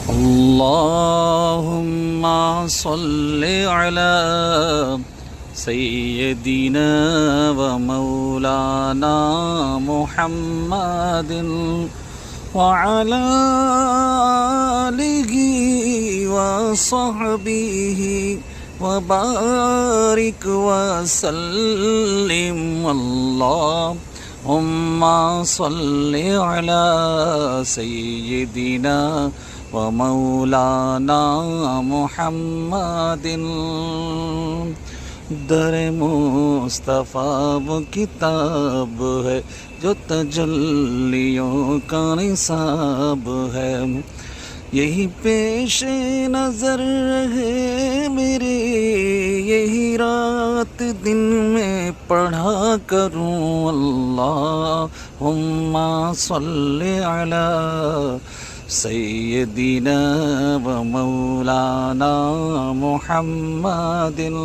اللهم صل على سيدنا ومولانا محمد وعلى آله وصحبه وبارك وسلم. اللهم صل على سيدنا ومولانا محمد. दर मुस्तफ़ा वो किताब है जो तजल्लियों का निसाब है. यही पेश नज़र है मेरे, यही रात दिन में पढ़ा करूं. अल्लाहुम्मा सल्लि अला सय्यदिना व मौलाना मुहम्मदिन.